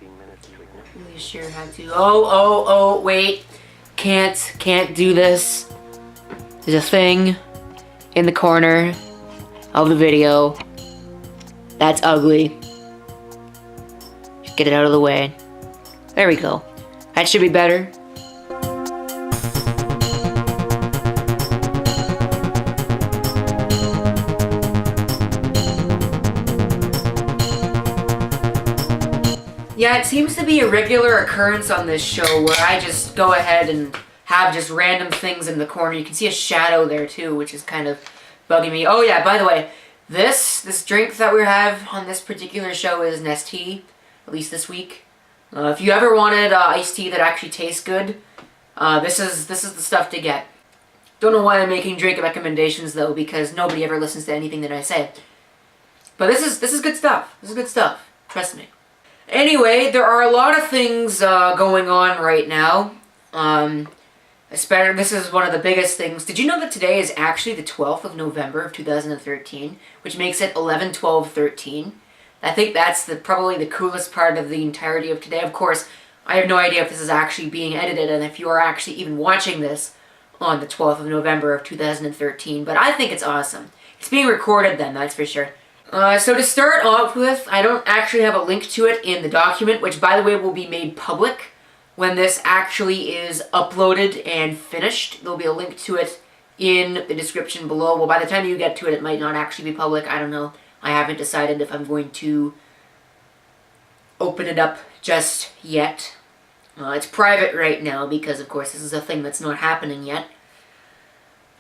Really sure how to. Oh, wait. Can't do this. There's a thing in the corner of the video. That's ugly. Just get it out of the way. There we go. That should be better. Yeah, it seems to be a regular occurrence on this show where I just go ahead and have just random things in the corner. You can see a shadow there too, which is kind of bugging me. Oh yeah, by the way, this drink that we have on this particular show is Nestea, at least this week. If you ever wanted iced tea that actually tastes good, this is the stuff to get. Don't know why I'm making drink recommendations though, because nobody ever listens to anything that I say. But this is good stuff. This is good stuff. Trust me. Anyway, there are a lot of things going on right now. This is one of the biggest things. Did you know that today is actually the 12th of November of 2013, which makes it 11/12/13? I think that's probably the coolest part of the entirety of today. Of course, I have no idea if this is actually being edited and if you are actually even watching this on the 12th of November of 2013, but I think it's awesome. It's being recorded then, that's for sure. So to start off with, I don't actually have a link to it in the document, which by the way will be made public when this actually is uploaded and finished. There'll be a link to it in the description below. Well, by the time you get to it, it might not actually be public. I don't know. I haven't decided if I'm going to open it up just yet. It's private right now because, of course, this is a thing that's not happening yet.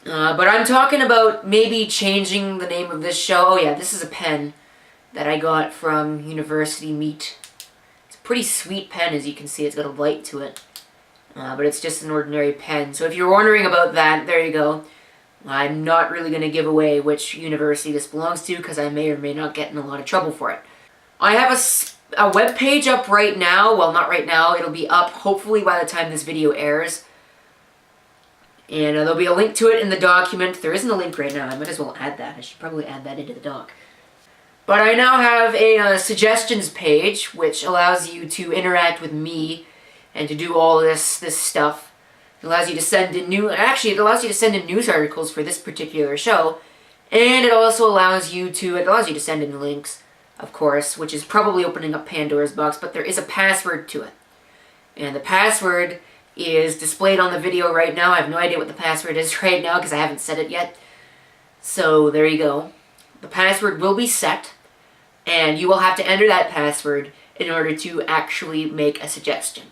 But I'm talking about maybe changing the name of this show. Oh yeah, this is a pen that I got from University Meat. It's a pretty sweet pen, as you can see. It's got a light to it. But it's just an ordinary pen. So if you're wondering about that, there you go. I'm not really going to give away which university this belongs to because I may or may not get in a lot of trouble for it. I have a web page up right now. Well, not right now. It'll be up hopefully by the time this video airs. And there'll be a link to it in the document. There isn't a link right now. I might as well add that. I should probably add that into the doc. But I now have a suggestions page, which allows you to interact with me and to do all this stuff. It allows you to send in it allows you to send in news articles for this particular show. And it also allows you to send in links, of course, which is probably opening up Pandora's box, but there is a password to it. And the password is displayed on the video right now. I have no idea what the password is right now because I haven't set it yet. So there you go. The password will be set, and you will have to enter that password in order to actually make a suggestion.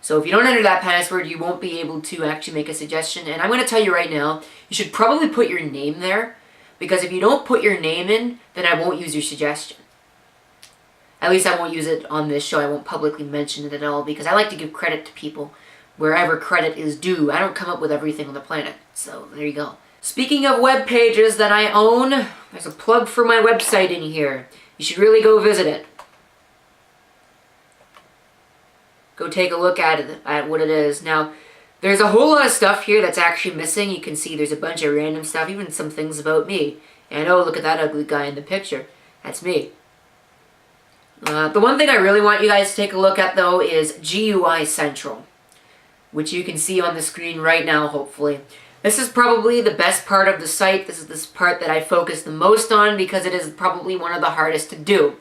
So if you don't enter that password, you won't be able to actually make a suggestion. And I'm going to tell you right now, you should probably put your name there, because if you don't put your name in, then I won't use your suggestion. At least I won't use it on this show. I won't publicly mention it at all, because I like to give credit to people wherever credit is due. I don't come up with everything on the planet. So there you go. Speaking of web pages that I own, there's a plug for my website in here. You should really go visit it. Go take a look at it, at what it is. Now, there's a whole lot of stuff here that's actually missing. You can see there's a bunch of random stuff, even some things about me. And oh, look at that ugly guy in the picture. That's me. The one thing I really want you guys to take a look at, though, is GUI Central, which you can see on the screen right now, hopefully. This is probably the best part of the site. This is this part that I focus the most on because it is probably one of the hardest to do.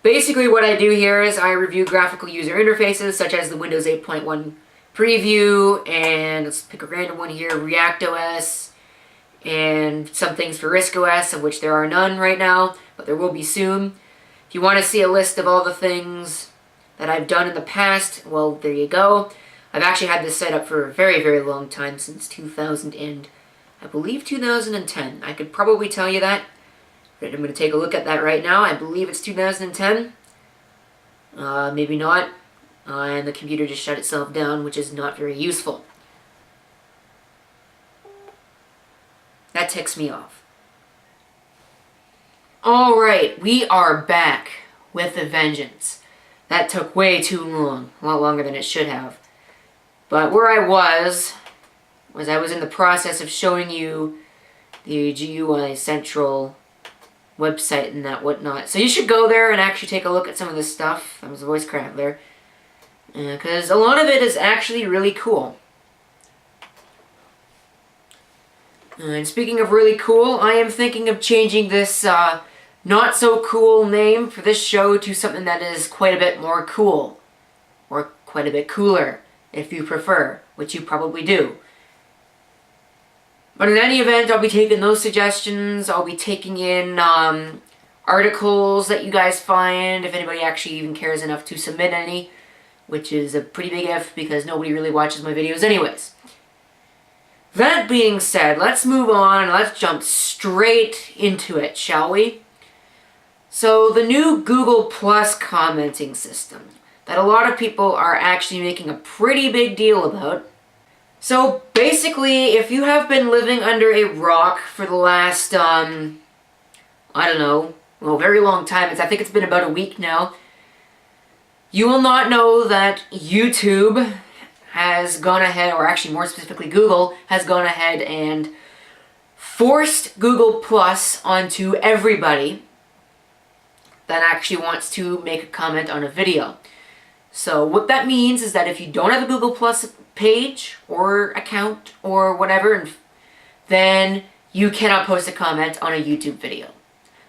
Basically, what I do here is I review graphical user interfaces, such as the Windows 8.1 preview, and let's pick a random one here, React OS, and some things for Risk OS, of which there are none right now, but there will be soon. If you want to see a list of all the things that I've done in the past, well, there you go. I've actually had this set up for a very, very long time, since 2000 and, I believe, 2010. I could probably tell you that. I'm going to take a look at that right now. I believe it's 2010. Maybe not. And the computer just shut itself down, which is not very useful. That ticks me off. Alright, we are back with a vengeance. That took way too long. A lot longer than it should have. But where I was I was in the process of showing you the GUI Central website and that whatnot. So you should go there and actually take a look at some of this stuff. That was a voice crack there. Because a lot of it is actually really cool. And speaking of really cool, I am thinking of changing this not so cool name for this show to something that is quite a bit more cool. Or quite a bit cooler, if you prefer, which you probably do. But in any event, I'll be taking those suggestions. I'll be taking in articles that you guys find, if anybody actually even cares enough to submit any, which is a pretty big if because nobody really watches my videos anyways. That being said, let's move on and let's jump straight into it, shall we? So, the new Google Plus commenting system that a lot of people are actually making a pretty big deal about. So, basically, if you have been living under a rock for the last, I don't know, well, very long time, I think it's been about a week now, you will not know that YouTube has gone ahead, or actually more specifically Google, has gone ahead and forced Google Plus onto everybody that actually wants to make a comment on a video. So what that means is that if you don't have a Google Plus page or account or whatever, then you cannot post a comment on a YouTube video.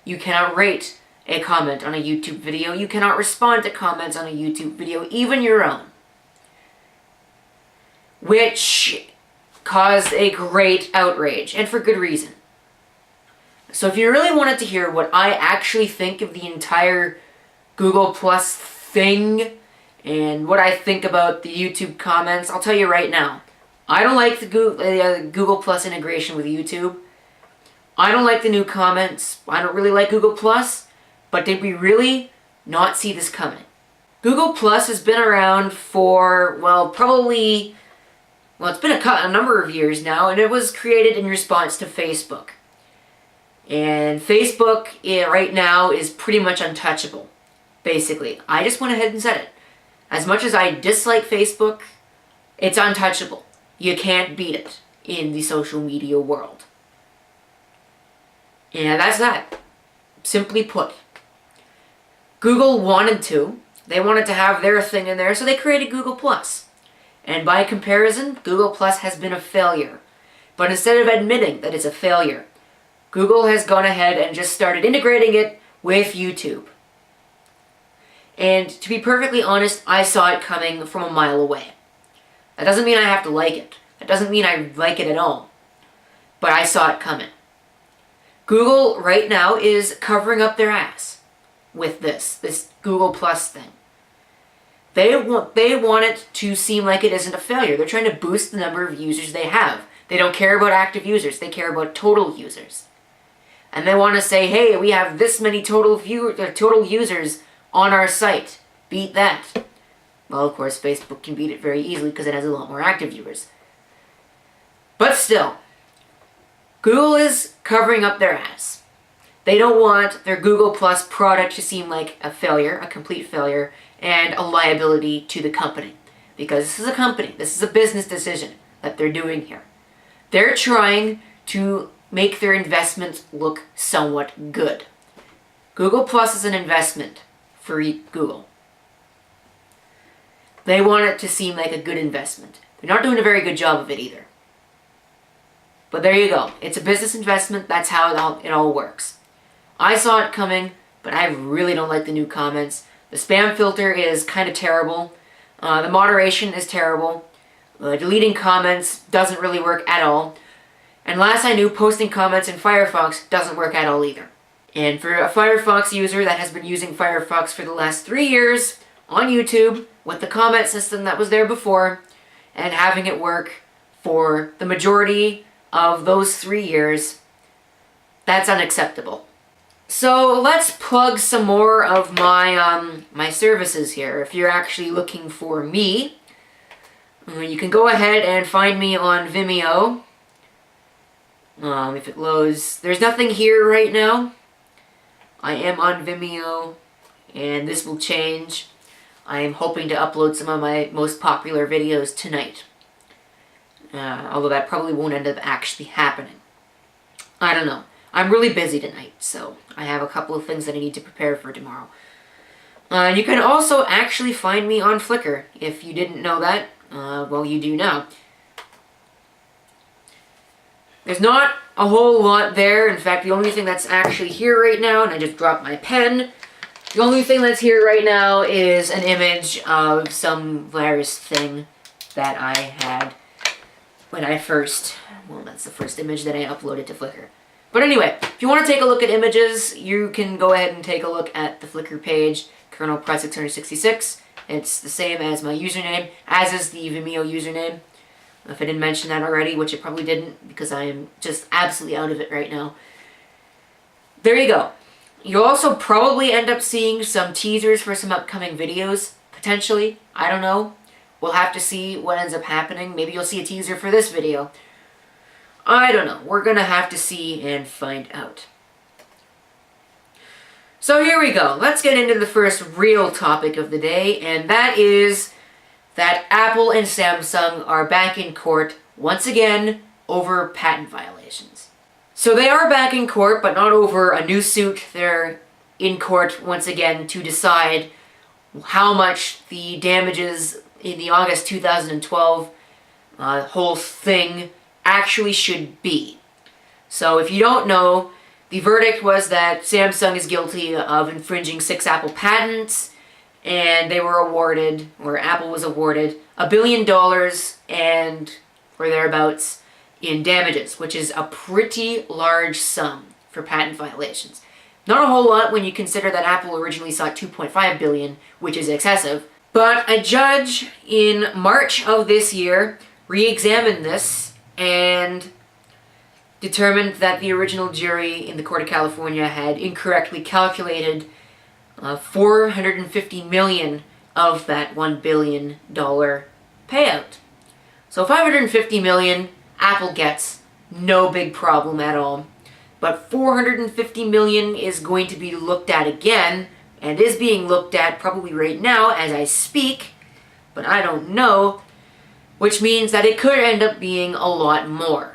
You cannot rate a comment on a YouTube video. You cannot respond to comments on a YouTube video, even your own. Which caused a great outrage, and for good reason. So if you really wanted to hear what I actually think of the entire Google Plus thing, and what I think about the YouTube comments, I'll tell you right now. I don't like the Google Plus integration with YouTube. I don't like the new comments. I don't really like Google Plus. But did we really not see this coming? Google Plus has been around for, well, it's been a number of years now, and it was created in response to Facebook. And Facebook right now is pretty much untouchable, basically. I just went ahead and said it. As much as I dislike Facebook, it's untouchable. You can't beat it in the social media world. And that's that. Simply put. Google wanted to. They wanted to have their thing in there, so they created Google Plus. And by comparison, Google Plus has been a failure. But instead of admitting that it's a failure, Google has gone ahead and just started integrating it with YouTube. And to be perfectly honest, I saw it coming from a mile away. That doesn't mean I have to like it. That doesn't mean I like it at all. But I saw it coming. Google right now is covering up their ass with this Google Plus thing. They want it to seem like it isn't a failure. They're trying to boost the number of users they have. They don't care about active users. They care about total users. And they want to say, hey, we have this many total users on our site. Beat that. Well, of course, Facebook can beat it very easily because it has a lot more active viewers. But still, Google is covering up their ass. They don't want their Google Plus product to seem like a failure, a complete failure, and a liability to the company. Because this is a company, this is a business decision that they're doing here. They're trying to make their investment look somewhat good. Google Plus is an investment for Google. They want it to seem like a good investment. They're not doing a very good job of it either. But there you go. It's a business investment. That's how it all works. I saw it coming, but I really don't like the new comments. The spam filter is kind of terrible. The moderation is terrible. Deleting comments doesn't really work at all. And last I knew, posting comments in Firefox doesn't work at all either. And for a Firefox user that has been using Firefox for the last 3 years on YouTube with the comment system that was there before and having it work for the majority of those 3 years, that's unacceptable. So let's plug some more of my my services here. If you're actually looking for me, you can go ahead and find me on Vimeo. If it loads, there's nothing here right now. I am on Vimeo, and this will change. I am hoping to upload some of my most popular videos tonight. Although that probably won't end up actually happening. I don't know. I'm really busy tonight, so I have a couple of things that I need to prepare for tomorrow. You can also actually find me on Flickr. If you didn't know that, well, you do now. There's not a whole lot there. In fact, the only thing that's actually here right now, and I just dropped my pen, the only thing that's here right now is an image of some virus thing that I had when I first, well, that's the first image that I uploaded to Flickr. But anyway, if you want to take a look at images, you can go ahead and take a look at the Flickr page, Colonel Press 666. It's the same as my username, as is the Vimeo username. If I didn't mention that already, which I probably didn't, because I am just absolutely out of it right now. There you go. You'll also probably end up seeing some teasers for some upcoming videos, potentially. I don't know. We'll have to see what ends up happening. Maybe you'll see a teaser for this video. I don't know. We're gonna have to see and find out. So here we go. Let's get into the first real topic of the day, and that is that Apple and Samsung are back in court once again over patent violations. So they are back in court, but not over a new suit. They're in court once again to decide how much the damages in the August 2012 whole thing actually should be. So if you don't know, the verdict was that Samsung is guilty of infringing 6 Apple patents, and they were awarded, or Apple was awarded, $1 billion and, or thereabouts, in damages, which is a pretty large sum for patent violations. Not a whole lot when you consider that Apple originally sought $2.5 billion, which is excessive. But a judge in March of this year re-examined this and determined that the original jury in the Court of California had incorrectly calculated $450 million of that $1 billion payout. So $550 million, Apple gets, no big problem at all. But $450 million is going to be looked at again, and is being looked at probably right now as I speak, but I don't know, which means that it could end up being a lot more.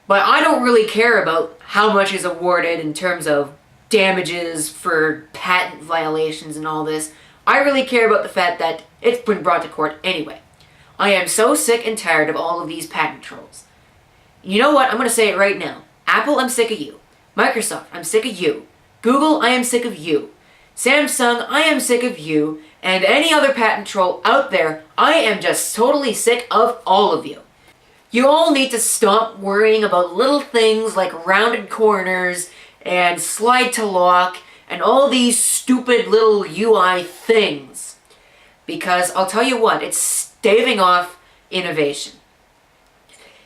But I don't really care about how much is awarded in terms of damages for patent violations and all this. I really care about the fact that it's been brought to court anyway. I am so sick and tired of all of these patent trolls. You know what? I'm going to say it right now. Apple, I'm sick of you. Microsoft, I'm sick of you. Google, I am sick of you. Samsung, I am sick of you. And any other patent troll out there, I am just totally sick of all of you. You all need to stop worrying about little things like rounded corners and slide to lock and all these stupid little UI things. Because I'll tell you what, it's staving off innovation.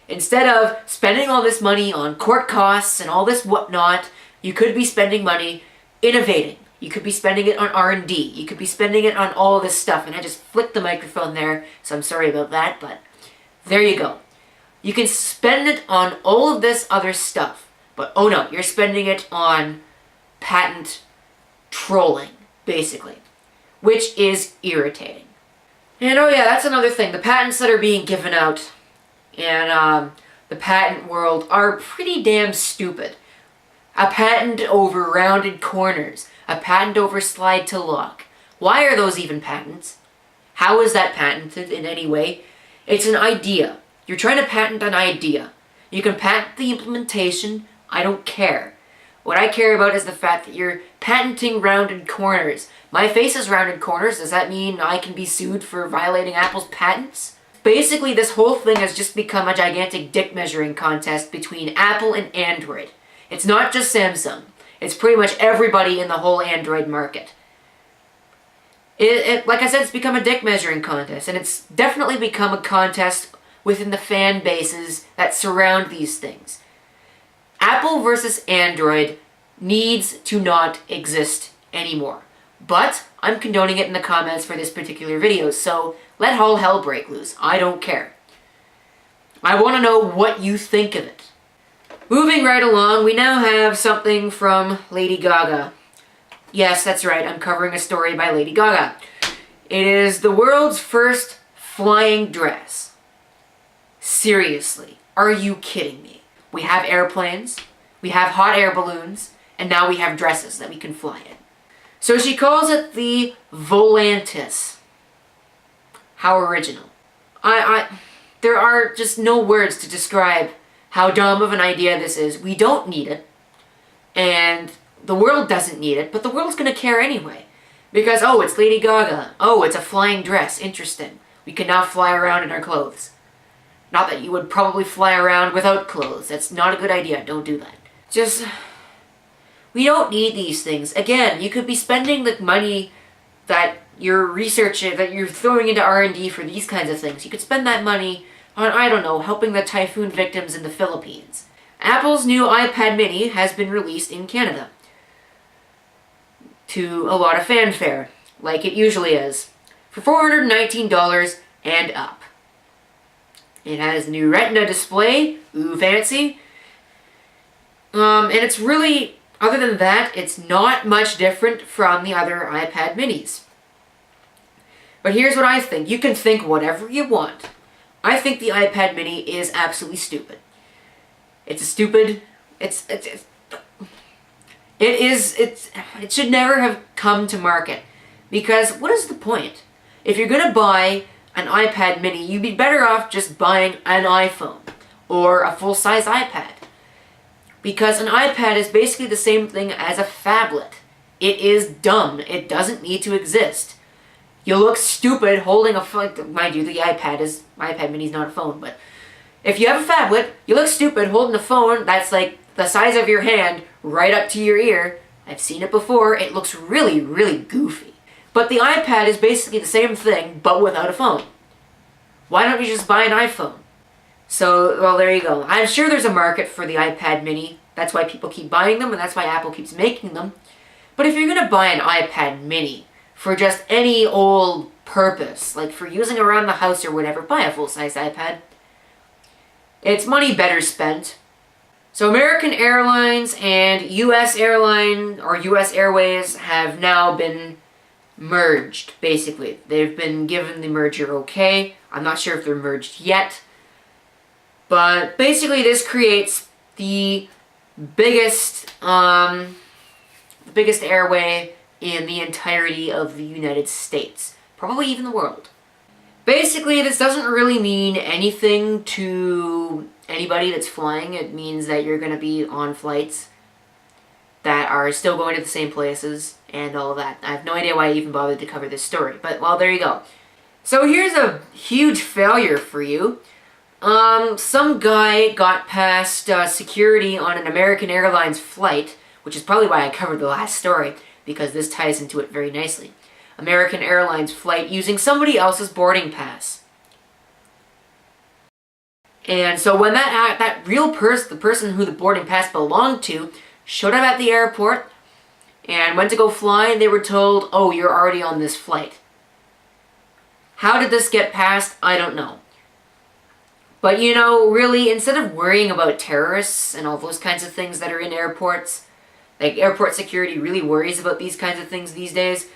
Instead of spending all this money on court costs and all this whatnot, you could be spending money innovating. You could be spending it on R&D. You could be spending it on all this stuff. And I just flicked the microphone there, so I'm sorry about that, but there you go. You can spend it on all of this other stuff. But oh no, you're spending it on patent trolling, basically. Which is irritating. And oh yeah, that's another thing. The patents that are being given out in the patent world are pretty damn stupid. A patent over rounded corners. A patent over slide to lock. Why are those even patents? How is that patented in any way? It's an idea. You're trying to patent an idea. You can patent the implementation. I don't care. What I care about is the fact that you're patenting rounded corners. My face is rounded corners. Does that mean I can be sued for violating Apple's patents? Basically, this whole thing has just become a gigantic dick measuring contest between Apple and Android. It's not just Samsung. It's pretty much everybody in the whole Android market. Like I said, it's become a dick measuring contest, and it's definitely become a contest within the fan bases that surround these things. Apple versus Android needs to not exist anymore. But I'm condoning it in the comments for this particular video, so let all hell break loose. I don't care. I want to know what you think of it. Moving right along, we now have something from Lady Gaga. Yes, that's right, I'm covering a story by Lady Gaga. It is the world's first flying dress. Seriously, are you kidding me? We have airplanes, we have hot air balloons, and now we have dresses that we can fly in. So she calls it the Volantis. How original. There are just no words to describe how dumb of an idea this is. We don't need it, and the world doesn't need it, but the world's gonna care anyway. Because, oh, it's Lady Gaga. Oh, it's a flying dress. Interesting. We can now fly around in our clothes. Not that you would probably fly around without clothes. That's not a good idea. Don't do that. Just, we don't need these things. Again, you could be spending the money that you're researching, that you're throwing into R&D for these kinds of things. You could spend that money on, I don't know, helping the typhoon victims in the Philippines. Apple's new iPad mini has been released in Canada to a lot of fanfare, like it usually is, for $419 and up. It has a new Retina display, ooh fancy, and it's really, other than that, it's not much different from the other iPad minis. But here's what I think. You can think whatever you want. I think the iPad mini is absolutely stupid. It should never have come to market. Because what is the point? If you're going to buy an iPad mini, you'd be better off just buying an iPhone or a full-size iPad. Because an iPad is basically the same thing as a phablet. It is dumb. It doesn't need to exist. You look stupid holding a phone. Mind you, the iPad mini is not a phone, but if you have a phablet, you look stupid holding a phone that's like the size of your hand right up to your ear. I've seen it before. It looks really, really goofy. But the iPad is basically the same thing, but without a phone. Why don't you just buy an iPhone? So, well, there you go. I'm sure there's a market for the iPad mini. That's why people keep buying them, and that's why Apple keeps making them. But if you're going to buy an iPad mini for just any old purpose, like for using around the house or whatever, buy a full-size iPad. It's money better spent. So American Airlines and US Airways have now been merged, basically. They've been given the merger okay. I'm not sure if they're merged yet. But basically this creates the biggest airway in the entirety of the United States. Probably even the world. Basically, this doesn't really mean anything to anybody that's flying. It means that you're going to be on flights that are still going to the same places and all of that. I have no idea why I even bothered to cover this story, but well, there you go. So here's a huge failure for you. Some guy got past security on an American Airlines flight, which is probably why I covered the last story, because this ties into it very nicely. American Airlines flight using somebody else's boarding pass. And so when that real person, the person who the boarding pass belonged to, showed up at the airport and went to go fly, they were told, oh, you're already on this flight. How did this get passed? I don't know. But you know, really, instead of worrying about terrorists and all those kinds of things that are in airports, like airport security really worries about these kinds of things these days,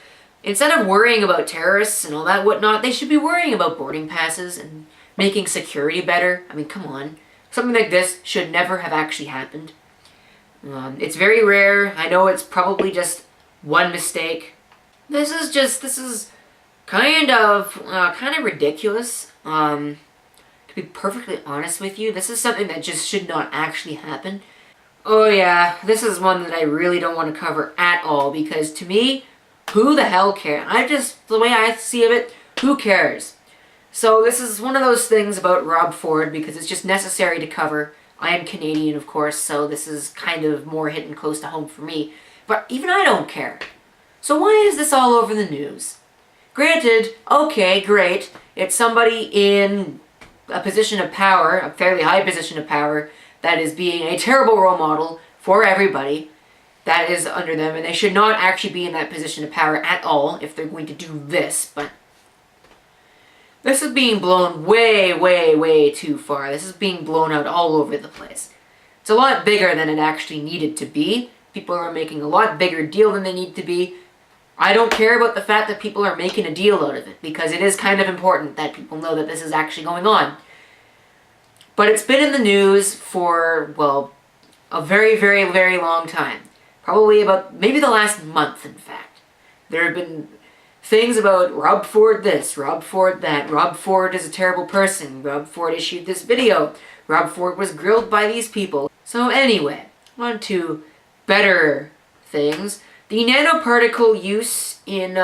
instead of worrying about terrorists and all that whatnot, they should be worrying about boarding passes and making security better. I mean, come on. Something like this should never have actually happened. It's very rare. I know it's probably just one mistake. This is kind of ridiculous. To be perfectly honest with you, this is something that just should not actually happen. Oh yeah, this is one that I really don't want to cover at all, because to me, who the hell cares? The way I see it, who cares? So this is one of those things about Rob Ford, because it's just necessary to cover. I am Canadian, of course, so this is kind of more hitting close to home for me. But even I don't care. So why is this all over the news? Granted, okay, great, it's somebody in a position of power, a fairly high position of power, that is being a terrible role model for everybody that is under them, and they should not actually be in that position of power at all if they're going to do this, but this is being blown way, way, way too far. This is being blown out all over the place. It's a lot bigger than it actually needed to be. People are making a lot bigger deal than they need to be. I don't care about the fact that people are making a deal out of it, because it is kind of important that people know that this is actually going on. But it's been in the news for, well, a very, very, very long time. Probably about, maybe the last month, in fact. There have been things about Rob Ford this, Rob Ford that, Rob Ford is a terrible person, Rob Ford issued this video, Rob Ford was grilled by these people. So anyway, on to better things. The nanoparticle use in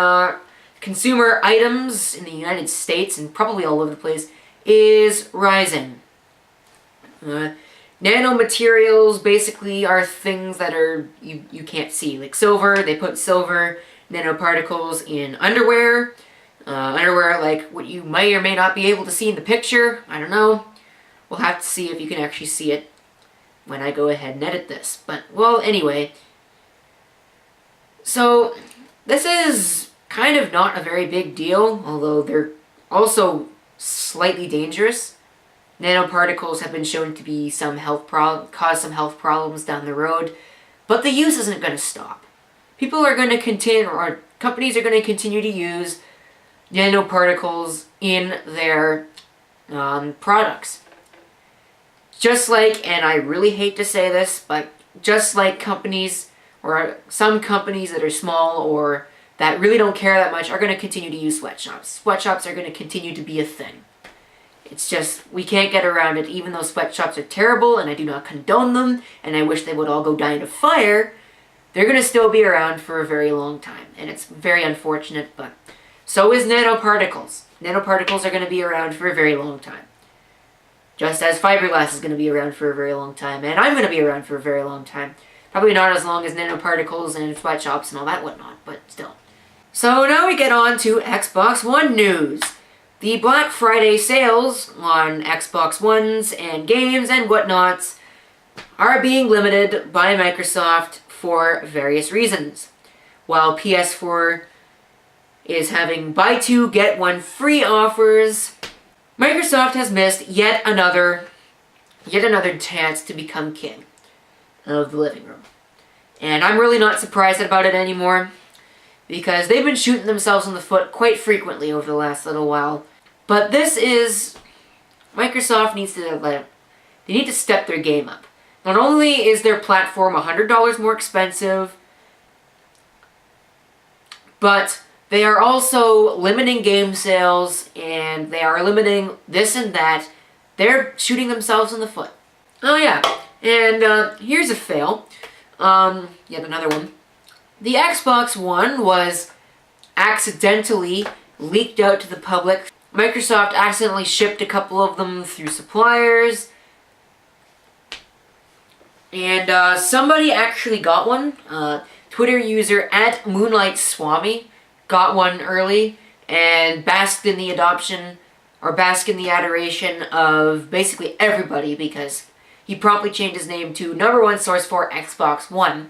consumer items in the United States, and probably all over the place, is rising. Nanomaterials basically are things that are you can't see, like silver. They put silver nanoparticles in underwear. Underwear like what you may or may not be able to see in the picture. I don't know. We'll have to see if you can actually see it when I go ahead and edit this. But, well, anyway. So, this is kind of not a very big deal, although they're also slightly dangerous. Nanoparticles have been shown to be cause some health problems down the road, but the use isn't going to stop. People are going to continue, or companies are going to continue to use nanoparticles in their products. Just like, and I really hate to say this, but just like companies, or some companies that are small or that really don't care that much, are going to continue to use sweatshops. Sweatshops are going to continue to be a thing. It's just, we can't get around it, even though sweatshops are terrible, and I do not condone them, and I wish they would all go die in a fire. They're going to still be around for a very long time, and it's very unfortunate, but so is nanoparticles. Nanoparticles are going to be around for a very long time. Just as fiberglass is going to be around for a very long time, and I'm going to be around for a very long time. Probably not as long as nanoparticles and sweatshops and all that whatnot, but still. So now we get on to Xbox One news. The Black Friday sales on Xbox Ones and games and whatnots are being limited by Microsoft for various reasons. While PS4 is having buy two, get one free offers, Microsoft has missed yet another chance to become king of the living room. And I'm really not surprised about it anymore, because they've been shooting themselves in the foot quite frequently over the last little while. But this is, Microsoft needs to, they need to step their game up. Not only is their platform $100 more expensive, but they are also limiting game sales, and they are limiting this and that. They're shooting themselves in the foot. Oh yeah, and here's a fail. Yet another one. The Xbox One was accidentally leaked out to the public. Microsoft accidentally shipped a couple of them through suppliers. And somebody actually got one. Twitter user @MoonlightSwami got one early and basked in the adoption, or basked in the adoration of basically everybody, because he promptly changed his name to #1 source for Xbox One.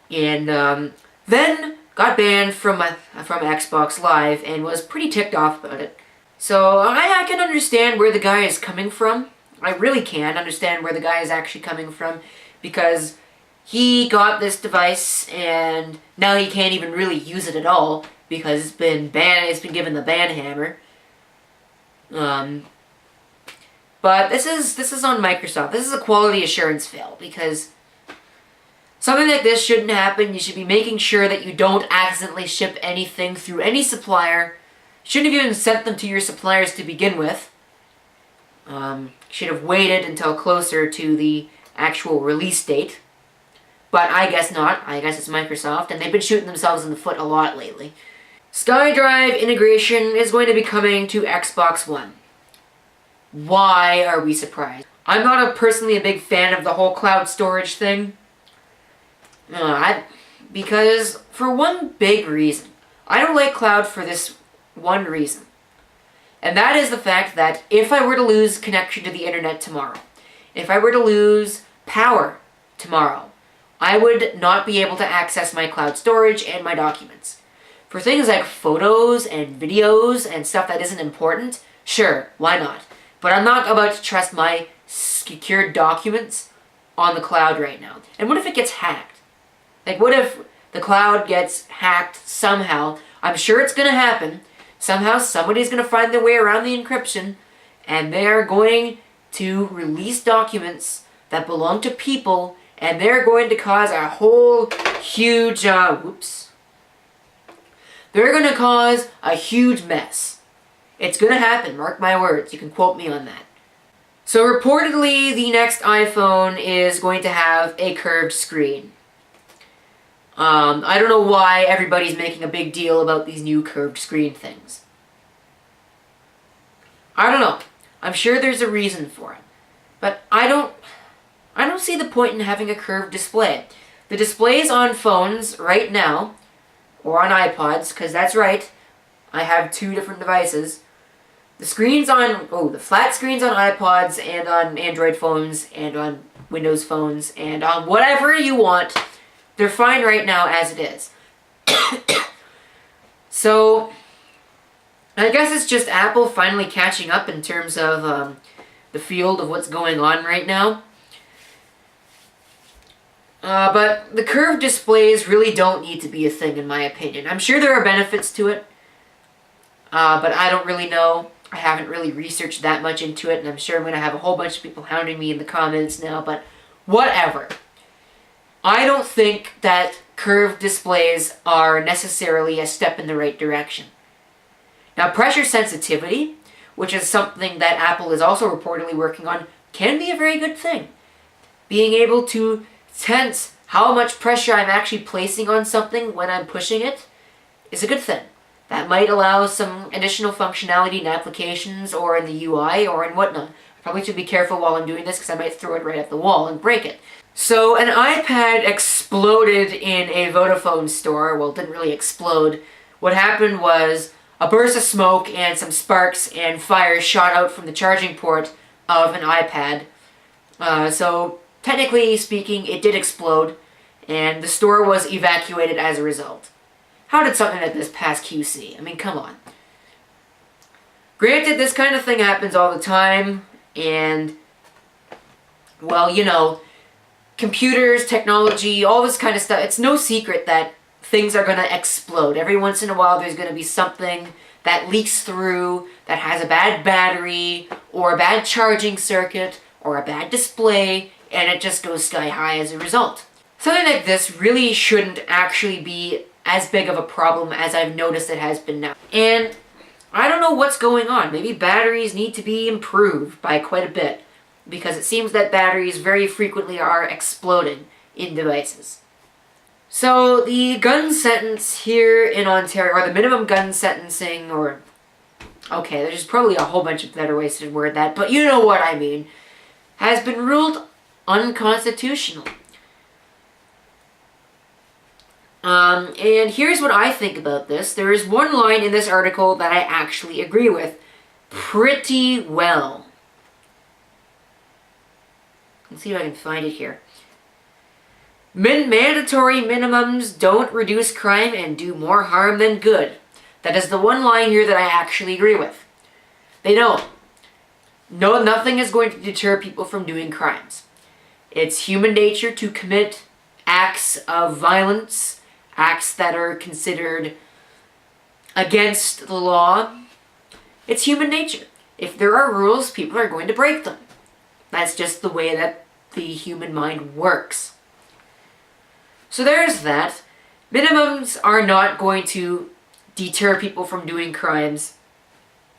And then got banned from Xbox Live and was pretty ticked off about it. So I can understand where the guy is coming from. I really can understand where the guy is actually coming from, because he got this device and now he can't even really use it at all because it's been banned. It's been given the ban hammer. But this is on Microsoft. This is a quality assurance fail, because something like this shouldn't happen. You should be making sure that you don't accidentally ship anything through any supplier. Shouldn't have even sent them to your suppliers to begin with. Should have waited until closer to the actual release date. But I guess not. I guess it's Microsoft, and they've been shooting themselves in the foot a lot lately. SkyDrive integration is going to be coming to Xbox One. Why are we surprised? I'm not personally a big fan of the whole cloud storage thing. Because for one big reason. I don't like cloud for this one reason. And that is the fact that if I were to lose connection to the internet tomorrow, if I were to lose power tomorrow, I would not be able to access my cloud storage and my documents. For things like photos and videos and stuff that isn't important, sure, why not? But I'm not about to trust my secured documents on the cloud right now. And what if it gets hacked? Like, what if the cloud gets hacked somehow? I'm sure it's going to happen. Somehow somebody's going to find their way around the encryption, and they're going to release documents that belong to people, and they're going to cause a whole huge, they're going to cause a huge mess. It's going to happen, mark my words. You can quote me on that. So reportedly, the next iPhone is going to have a curved screen. I don't know why everybody's making a big deal about these new curved screen things. I don't know. I'm sure there's a reason for it. But I don't see the point in having a curved display. The displays on phones right now, or on iPods, because that's right, I have two different devices. The screens on, the flat screens on iPods and on Android phones and on Windows phones and on whatever you want, they're fine right now as it is. So, I guess it's just Apple finally catching up in terms of the field of what's going on right now. But the curved displays really don't need to be a thing, in my opinion. I'm sure there are benefits to it, but I don't really know. I haven't really researched that much into it, and I'm sure I'm going to have a whole bunch of people hounding me in the comments now, but whatever. I don't think that curved displays are necessarily a step in the right direction. Now, pressure sensitivity, which is something that Apple is also reportedly working on, can be a very good thing. Being able to sense how much pressure I'm actually placing on something when I'm pushing it is a good thing. That might allow some additional functionality in applications or in the UI or in whatnot. I probably should be careful while I'm doing this because I might throw it right at the wall and break it. So an iPad exploded in a Vodaphone store. Well, it didn't really explode. What happened was a burst of smoke and some sparks and fire shot out from the charging port of an iPad. So technically speaking, it did explode, and the store was evacuated as a result. How did something like this pass QC? I mean, come on. Granted, this kind of thing happens all the time, and, well, you know, computers, technology, all this kind of stuff, it's no secret that things are going to explode. Every once in a while, there's going to be something that leaks through, that has a bad battery, or a bad charging circuit, or a bad display, and it just goes sky high as a result. Something like this really shouldn't actually be as big of a problem as I've noticed it has been now. And I don't know what's going on. Maybe batteries need to be improved by quite a bit, because it seems that batteries very frequently are exploding in devices. So the gun sentence here in Ontario, or the minimum gun sentencing, or, okay, there's probably a whole bunch of better ways to word that, but you know what I mean, has been ruled unconstitutional. And here's what I think about this. There is one line in this article that I actually agree with pretty well. Let's see if I can find it here. Mandatory minimums don't reduce crime and do more harm than good. That is the one line here that I actually agree with. They don't. No, nothing is going to deter people from doing crimes. It's human nature to commit acts of violence, acts that are considered against the law. It's human nature. If there are rules, people are going to break them. That's just the way that the human mind works. So there's that. Minimums are not going to deter people from doing crimes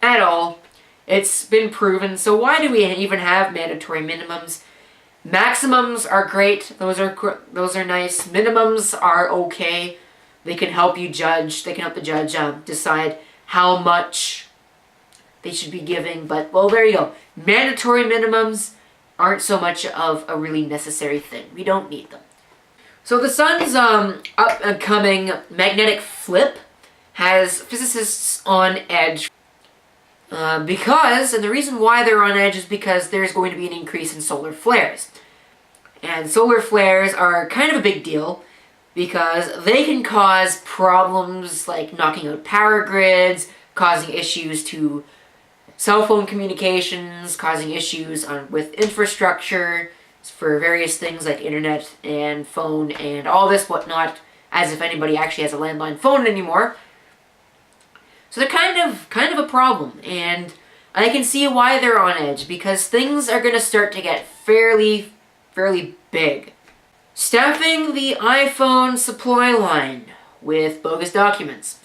at all. It's been proven, so why do we even have mandatory minimums? Maximums are great, those are nice. Minimums are okay. They can help you judge, they can help the judge decide how much they should be giving, but, well, there you go. Mandatory minimums aren't so much of a really necessary thing. We don't need them. So the sun's up-and-coming magnetic flip has physicists on edge. Because, and the reason why they're on edge is because there's going to be an increase in solar flares. And solar flares are kind of a big deal because they can cause problems like knocking out power grids, causing issues to cell phone communications, causing issues with infrastructure for various things like internet and phone and all this whatnot, as if anybody actually has a landline phone anymore. So they're kind of a problem, and I can see why they're on edge, because things are going to start to get fairly big. Staffing the iPhone supply line with bogus documents.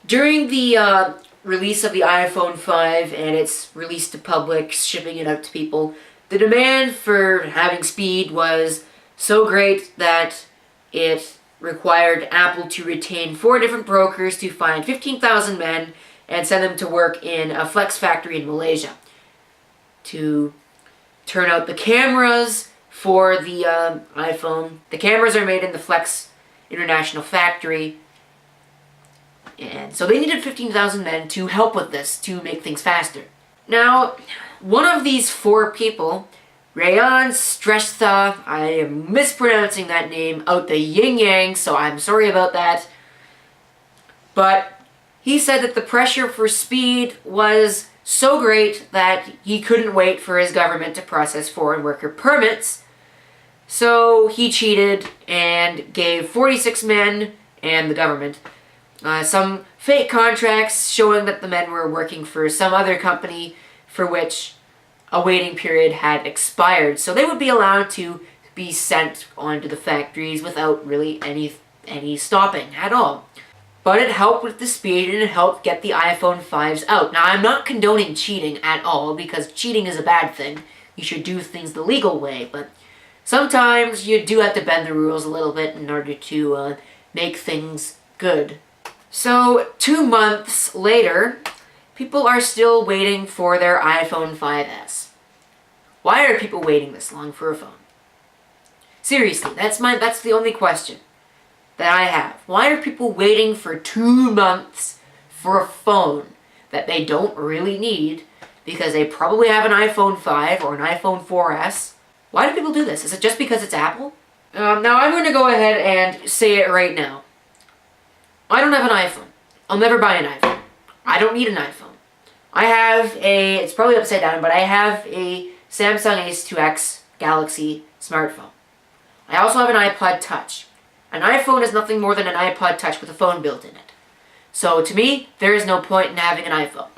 During the release of the iPhone 5 and its release to public, shipping it out to people, the demand for having speed was so great that it required Apple to retain 4 different brokers to find 15,000 men and send them to work in a flex factory in Malaysia to turn out the cameras for the iPhone. The cameras are made in the Flex International factory, and so they needed 15,000 men to help with this, to make things faster. Now, one of these 4 people, Rayan Strestha, I am mispronouncing that name out the yin-yang, so I'm sorry about that, but he said that the pressure for speed was so great that he couldn't wait for his government to process foreign worker permits, so he cheated and gave 46 men and the government some fake contracts showing that the men were working for some other company for which a waiting period had expired. So they would be allowed to be sent onto the factories without really any stopping at all. But it helped with the speed and it helped get the iPhone 5s out. Now, I'm not condoning cheating at all, because cheating is a bad thing. You should do things the legal way, but sometimes you do have to bend the rules a little bit in order to make things good. So, 2 months later, people are still waiting for their iPhone 5S. Why are people waiting this long for a phone? Seriously, that's the only question that I have. Why are people waiting for 2 months for a phone that they don't really need because they probably have an iPhone 5 or an iPhone 4S? Why do people do this? Is it just because it's Apple? Now, I'm going to go ahead and say it right now. I don't have an iPhone. I'll never buy an iPhone. I don't need an iPhone. I have it's probably upside down, but I have a Samsung Ace 2X Galaxy smartphone. I also have an iPod Touch. An iPhone is nothing more than an iPod Touch with a phone built in it. So to me, there is no point in having an iPhone.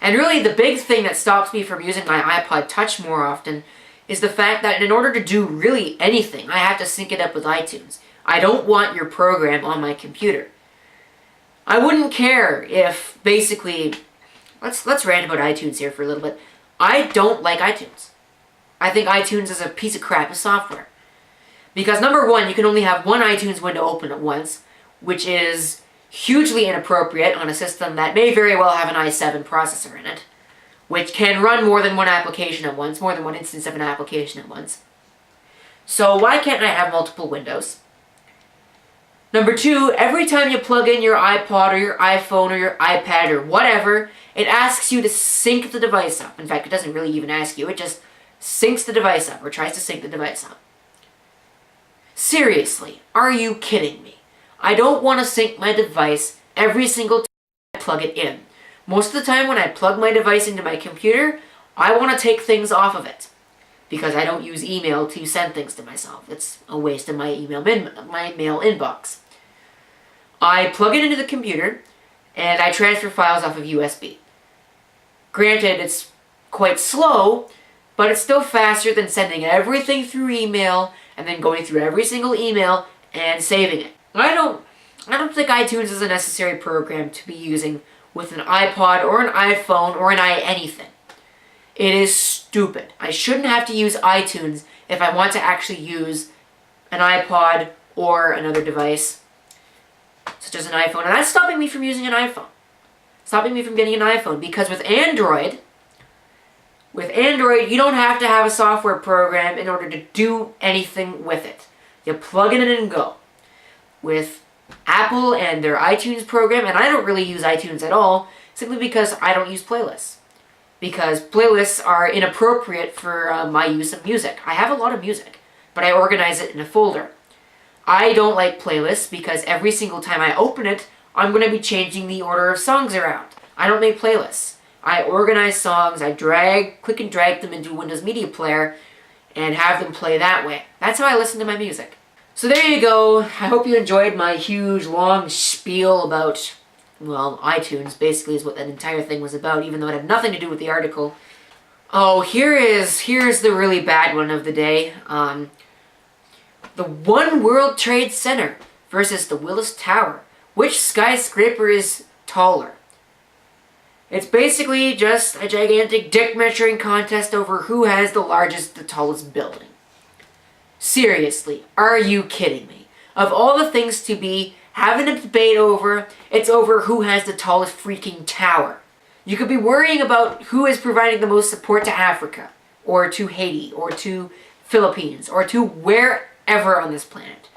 And really, the big thing that stops me from using my iPod Touch more often is the fact that in order to do really anything, I have to sync it up with iTunes. I don't want your program on my computer. I wouldn't care if, basically, let's rant about iTunes here for a little bit. I don't like iTunes. I think iTunes is a piece of crap of software. Because number one, you can only have one iTunes window open at once, which is hugely inappropriate on a system that may very well have an i7 processor in it, which can run more than one application at once, more than one instance of an application at once. So why can't I have multiple windows? Number two, every time you plug in your iPod or your iPhone or your iPad or whatever, it asks you to sync the device up. In fact, it doesn't really even ask you, it just syncs the device up or tries to sync the device up. Seriously, are you kidding me? I don't want to sync my device every single time I plug it in. Most of the time when I plug my device into my computer, I want to take things off of it, because I don't use email to send things to myself. It's a waste of my mail inbox. I plug it into the computer, and I transfer files off of USB. Granted, it's quite slow, but it's still faster than sending everything through email and then going through every single email and saving it. I don't think iTunes is a necessary program to be using with an iPod or an iPhone or an anything. It is stupid. I shouldn't have to use iTunes if I want to actually use an iPod or another device, such as an iPhone. And that's stopping me from using an iPhone. Stopping me from getting an iPhone. Because with Android, you don't have to have a software program in order to do anything with it. You plug it in and go. With Apple and their iTunes program, and I don't really use iTunes at all, simply because I don't use playlists. Because playlists are inappropriate for my use of music. I have a lot of music, but I organize it in a folder. I don't like playlists because every single time I open it, I'm going to be changing the order of songs around. I don't make playlists. I organize songs, I click and drag them into Windows Media Player, and have them play that way. That's how I listen to my music. So there you go. I hope you enjoyed my huge, long spiel about well, iTunes basically is what that entire thing was about, even though it had nothing to do with the article. Oh, here's the really bad one of the day. The One World Trade Center versus the Willis Tower. Which skyscraper is taller? It's basically just a gigantic dick measuring contest over who has the tallest building. Seriously, are you kidding me? Of all the things to be having a debate over, it's over who has the tallest freaking tower. You could be worrying about who is providing the most support to Africa, or to Haiti, or to Philippines, or to wherever on this planet.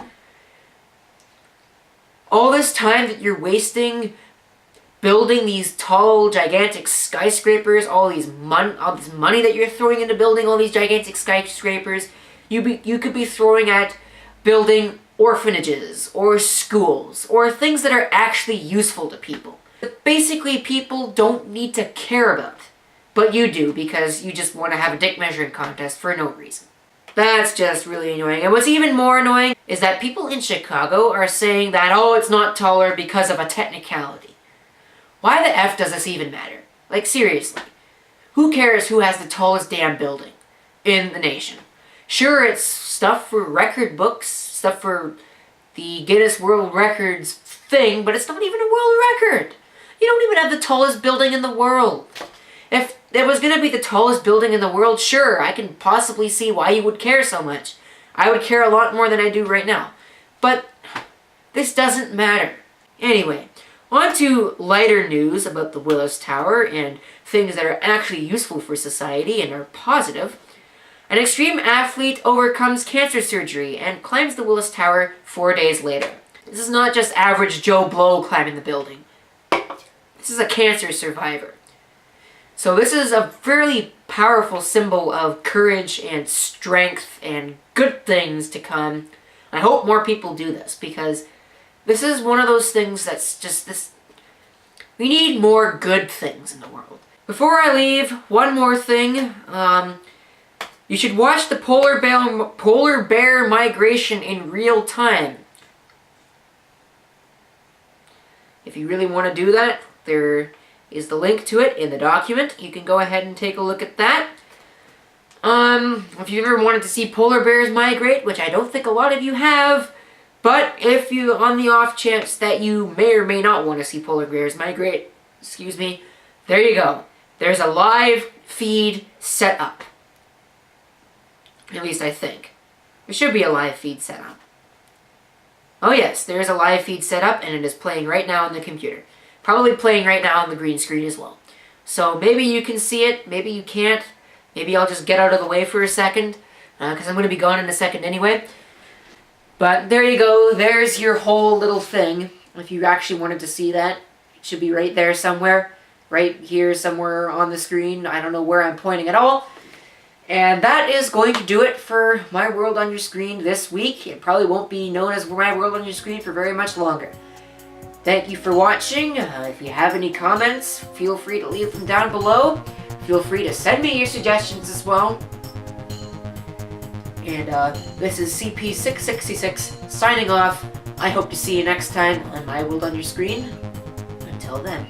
All this time that you're wasting building these tall, gigantic skyscrapers, all this money that you're throwing into building all these gigantic skyscrapers, you could be throwing at building orphanages, or schools, or things that are actually useful to people. That basically people don't need to care about. But you do, because you just want to have a dick measuring contest for no reason. That's just really annoying. And what's even more annoying is that people in Chicago are saying that, oh, it's not taller because of a technicality. Why the F does this even matter? Like, seriously. Who cares who has the tallest damn building in the nation? Sure, it's stuff for record books, stuff for the Guinness World Records thing, but it's not even a world record. You don't even have the tallest building in the world. If it was going to be the tallest building in the world, sure, I can possibly see why you would care so much. I would care a lot more than I do right now. But this doesn't matter. Anyway, on to lighter news about the Willis Tower and things that are actually useful for society and are positive. An extreme athlete overcomes cancer surgery and climbs the Willis Tower 4 days later. This is not just average Joe Blow climbing the building. This is a cancer survivor. So this is a fairly powerful symbol of courage and strength and good things to come. I hope more people do this, because this is one of those things that's just this. We need more good things in the world. Before I leave, one more thing. You should watch the polar bear migration in real time. If you really want to do that, there is the link to it in the document. You can go ahead and take a look at that. If you ever wanted to see polar bears migrate, which I don't think a lot of you have, but if you, on the off chance that you may or may not want to see polar bears migrate, there you go. There's a live feed set up. At least I think. There should be a live feed set up. Oh yes, there is a live feed set up, and it is playing right now on the computer. Probably playing right now on the green screen as well. So maybe you can see it, maybe you can't. Maybe I'll just get out of the way for a second, because I'm going to be gone in a second anyway. But there you go, there's your whole little thing. If you actually wanted to see that, it should be right there somewhere. Right here somewhere on the screen. I don't know where I'm pointing at all. And that is going to do it for My World on Your Screen this week. It probably won't be known as My World on Your Screen for very much longer. Thank you for watching. If you have any comments, feel free to leave them down below. Feel free to send me your suggestions as well. And this is CP666 signing off. I hope to see you next time on My World on Your Screen. Until then.